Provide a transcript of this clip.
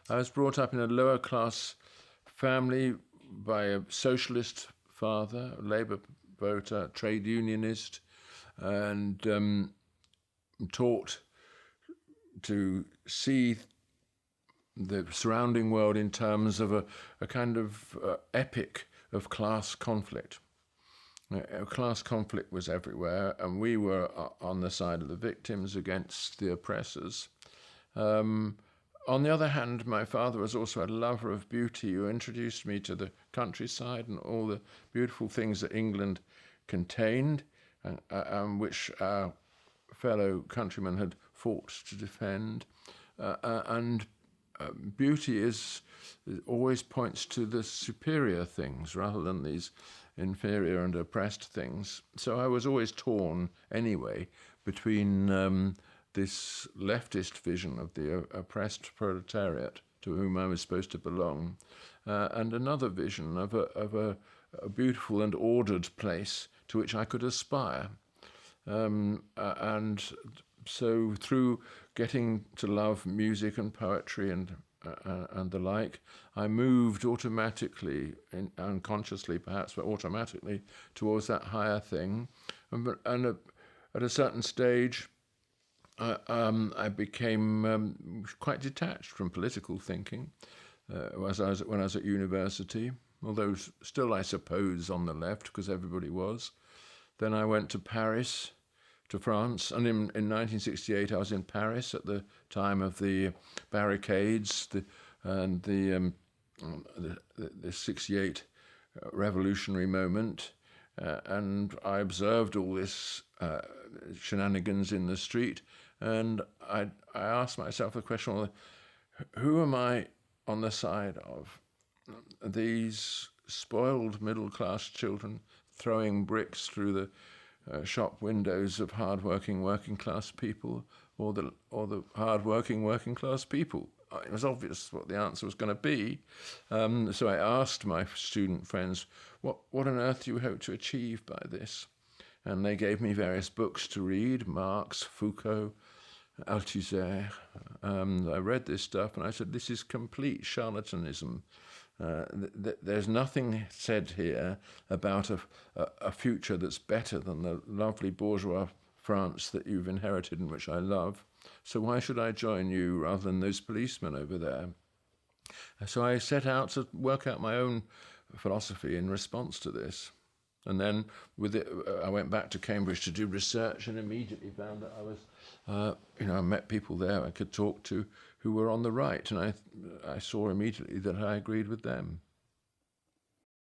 I was brought up in a lower class family by a socialist father, a Labour voter, trade unionist, and taught to see the surrounding world in terms of a kind of epic of class conflict. Class conflict was everywhere, and we were on the side of the victims against the oppressors. On the other hand, my father was also a lover of beauty who introduced me to the countryside and all the beautiful things that England contained, and which our fellow countrymen had fought to defend. And beauty always points to the superior things rather than these inferior and oppressed things. So I was always torn anyway between this leftist vision of the oppressed proletariat to whom I was supposed to belong, and another vision of a beautiful and ordered place to which I could aspire. And so through getting to love music and poetry and the like, I moved automatically, unconsciously perhaps, but automatically towards that higher thing. And at a certain stage, I became quite detached from political thinking when I was at university, although still, I suppose, on the left, because everybody was. Then I went to Paris, to France, and in 1968 I was in Paris at the time of the barricades and the 68 revolutionary moment, and I observed all this shenanigans in the street, and I asked myself the question, well, who am I on the side of? These spoiled middle-class children throwing bricks through the shop windows of hard-working working-class people, or the hard-working working-class people? It was obvious what the answer was going to be. So I asked my student friends, what on earth do you hope to achieve by this? And they gave me various books to read, Marx, Foucault, Althusser. I read this stuff and I said, this is complete charlatanism. There's nothing said here about a future that's better than the lovely bourgeois France that you've inherited and which I love. So why should I join you rather than those policemen over there? So I set out to work out my own philosophy in response to this. And then I went back to Cambridge to do research and immediately found that I was, I met people there I could talk to who were on the right, and I saw immediately that I agreed with them.